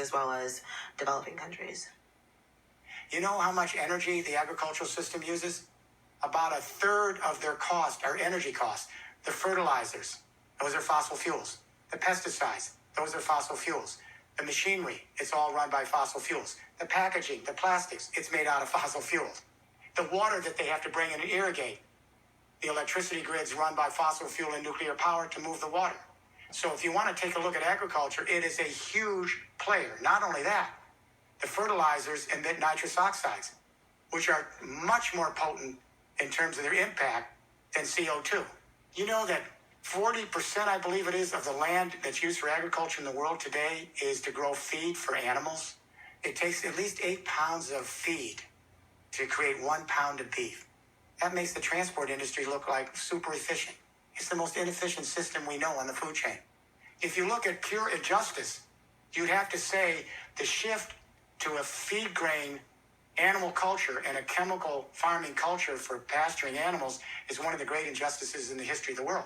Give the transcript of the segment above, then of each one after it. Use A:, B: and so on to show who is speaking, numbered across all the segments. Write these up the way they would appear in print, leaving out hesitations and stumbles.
A: as well as developing countries.
B: You know how much energy the agricultural system uses? About a third of their cost, our energy costs. The fertilizers, those are fossil fuels. The pesticides, those are fossil fuels. The machinery, it's all run by fossil fuels. The packaging, the plastics, it's made out of fossil fuels. The water that they have to bring in and irrigate, the electricity grids run by fossil fuel and nuclear power to move the water. So if you want to take a look at agriculture, it is a huge player. Not only that, the fertilizers emit nitrous oxides, which are much more potent in terms of their impact than CO2. You know that 40%, I believe it is, of the land that's used for agriculture in the world today is to grow feed for animals. It takes at least 8 pounds of feed to create 1 pound of beef. That makes the transport industry look like super efficient. It's the most inefficient system we know on the food chain. If you look at pure injustice, you'd have to say the shift to a feed grain animal culture and a chemical farming culture for pasturing animals is one of the great injustices in the history of the world.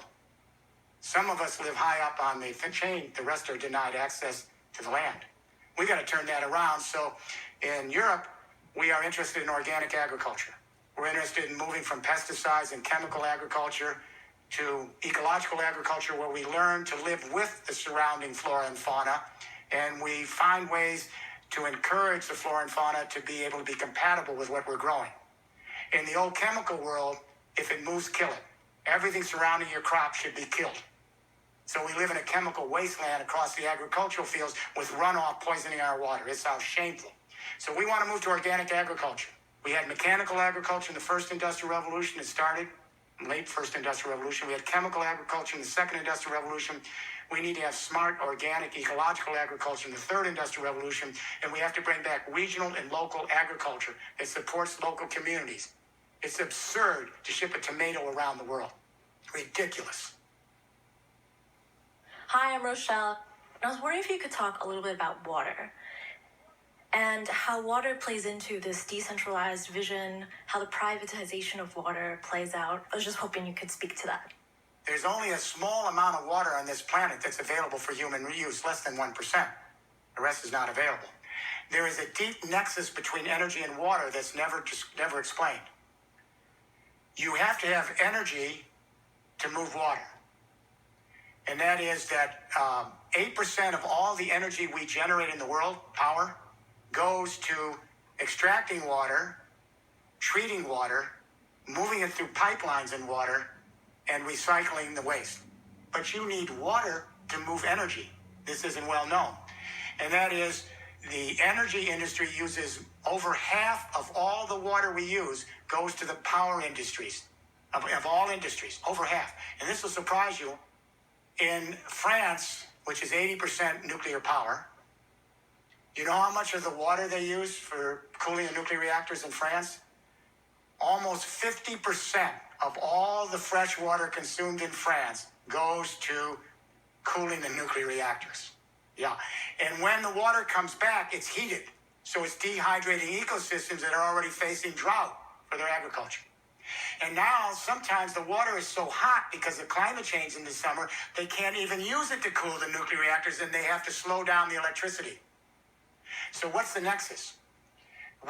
B: Some of us live high up on the chain, the rest are denied access to the land. We got to turn that around. So in Europe, we are interested in organic agriculture. We're interested in moving from pesticides and chemical agriculture to ecological agriculture, where we learn to live with the surrounding flora and fauna, and we find ways to encourage the flora and fauna to be able to be compatible with what we're growing. In the old chemical world, if it moves, kill it. Everything surrounding your crop should be killed. So we live in a chemical wasteland across the agricultural fields with runoff poisoning our water. It's how shameful. So we want to move to organic agriculture. We had mechanical agriculture in the first industrial revolution. It started late first industrial revolution. We had chemical agriculture in the second industrial revolution. We need to have smart, organic, ecological agriculture in the third industrial revolution. And we have to bring back regional and local agriculture that supports local communities. It's absurd to ship a tomato around the world. Ridiculous.
C: Hi, I'm Rochelle. I was wondering if you could talk a little bit about water and how water plays into this decentralized vision, how the privatization of water plays out. I was just hoping you could speak to that.
B: There's only a small amount of water on this planet that's available for human use, less than 1%. The rest is not available. There is a deep nexus between energy and water that's never explained. You have to have energy to move water. And that is that 8% of all the energy we generate in the world, power, goes to extracting water, treating water, moving it through pipelines in water, and recycling the waste. But you need water to move energy. This isn't well known. And that is the energy industry uses over half of all the water we use goes to the power industries, of all industries, over half. And this will surprise you. In France, which is 80% nuclear power, you know how much of the water they use for cooling the nuclear reactors in France? Almost 50% of all the fresh water consumed in France goes to cooling the nuclear reactors. Yeah. And when the water comes back, it's heated. So it's dehydrating ecosystems that are already facing drought for their agriculture. And now sometimes the water is so hot because of climate change in the summer, they can't even use it to cool the nuclear reactors, and they have to slow down the electricity. So what's the nexus?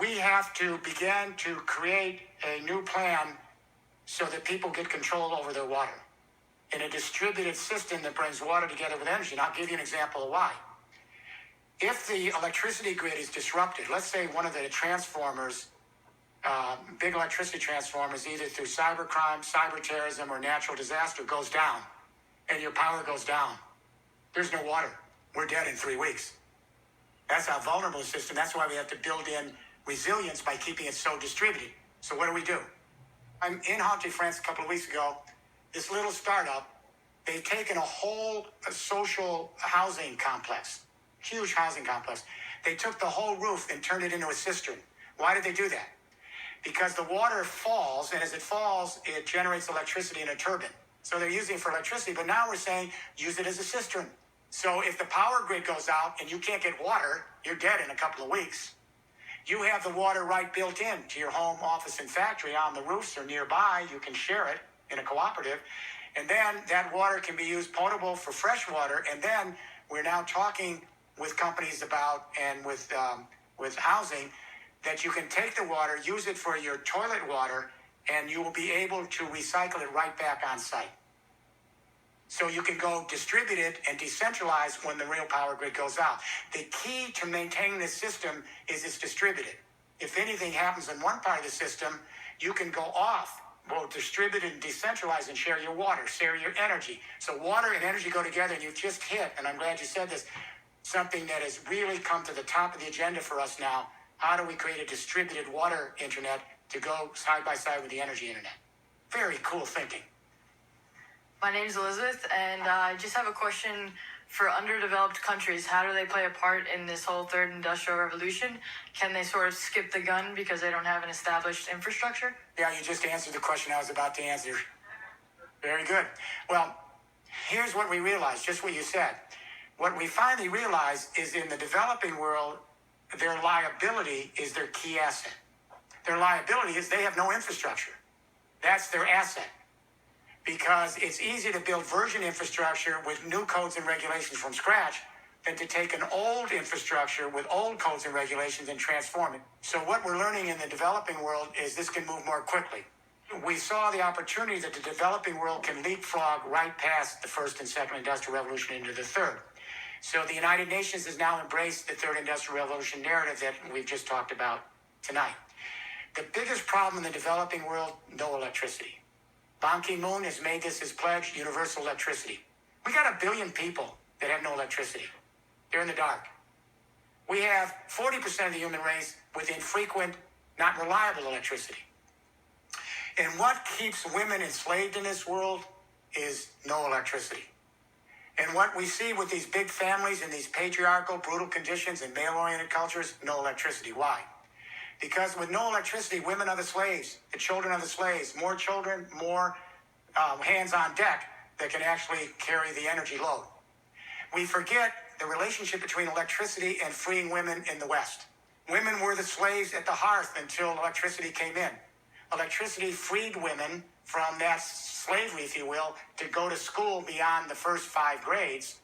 B: We have to begin to create a new plan so that people get control over their water in a distributed system that brings water together with energy. And I'll give you an example of why. If the electricity grid is disrupted, let's say one of the transformers, big electricity transformers, either through cybercrime, cyber terrorism, or natural disaster, goes down, and your power goes down, there's no water. We're dead in 3 weeks. That's how vulnerable the system. That's why we have to build in resilience by keeping it so distributed. So what do? I'm in Haute, France a couple of weeks ago. This little startup, they've taken a whole social housing complex, huge housing complex. They took the whole roof and turned it into a cistern. Why did they do that? Because the water falls, and as it falls, it generates electricity in a turbine. So they're using it for electricity, but now we're saying use it as a cistern. So if the power grid goes out and you can't get water, you're dead in a couple of weeks. You have the water right built in to your home, office, and factory on the roofs or nearby. You can share it in a cooperative. And then that water can be used potable for fresh water. And then we're now talking with companies about and with housing that you can take the water, use it for your toilet water, and you will be able to recycle it right back on site. So you can go distributed and decentralized when the real power grid goes out. The key to maintaining this system is it's distributed. If anything happens in one part of the system, you can go off, both distributed and decentralized, and share your water, share your energy. So water and energy go together, and you've just hit, and I'm glad you said this, something that has really come to the top of the agenda for us now. How do we create a distributed water internet to go side by side with the energy internet? Very cool thinking.
D: My name is Elizabeth, and I just have a question for underdeveloped countries. How do they play a part in this whole third industrial revolution? Can they sort of skip the gun because they don't have an established infrastructure?
B: Yeah, you just answered the question I was about to answer. Very good. Well, here's what we realized, just what you said. What we finally realized is in the developing world, their liability is their key asset. Their liability is they have no infrastructure. That's their asset. Because it's easier to build version infrastructure with new codes and regulations from scratch than to take an old infrastructure with old codes and regulations and transform it. So what we're learning in the developing world is this can move more quickly. We saw the opportunity that the developing world can leapfrog right past the first and second industrial revolution into the third. So the United Nations has now embraced the third industrial revolution narrative that we've just talked about tonight. The biggest problem in the developing world, no electricity. Ban Ki-moon has made this his pledge, universal electricity. We got 1 billion people that have no electricity. They're in the dark. We have 40% of the human race with infrequent, not reliable electricity. And what keeps women enslaved in this world is no electricity. And what we see with these big families and these patriarchal, brutal conditions and male-oriented cultures, no electricity. Why? Because with no electricity, women are the slaves, the children are the slaves. More children, more hands on deck that can actually carry the energy load. We forget the relationship between electricity and freeing women in the West. Women were the slaves at the hearth until electricity came in. Electricity freed women from that slavery, if you will, to go to school beyond the first 5 grades.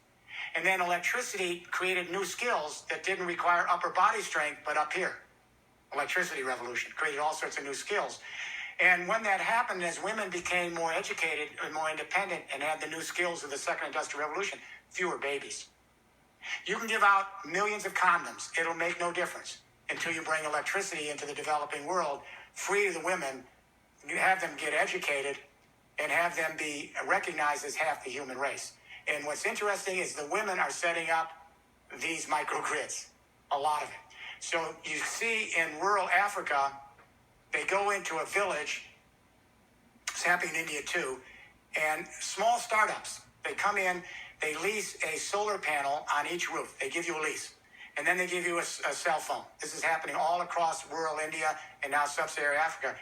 B: And then electricity created new skills that didn't require upper body strength, but up here. Electricity revolution created all sorts of new skills. And when that happened, as women became more educated and more independent and had the new skills of the second industrial revolution, fewer babies. You can give out millions of condoms. It'll make no difference until you bring electricity into the developing world, free the women, have them get educated, and have them be recognized as half the human race. And what's interesting is the women are setting up these microgrids, a lot of it. So you see in rural Africa, they go into a village, it's happening in India too, and small startups, they come in, they lease a solar panel on each roof. They give you a lease. And then they give you a cell phone. This is happening all across rural India and now sub-Saharan Africa.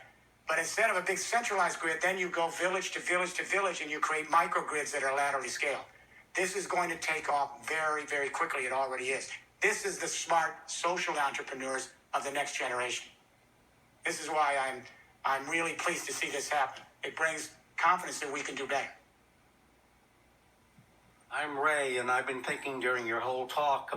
B: But instead of a big centralized grid, then you go village to village to village and you create microgrids that are laterally scaled. This is going to take off very, very quickly. It already is. This is the smart social entrepreneurs of the next generation. This is why I'm really pleased to see this happen. It brings confidence that we can do better.
E: I'm Ray, and I've been thinking during your whole talk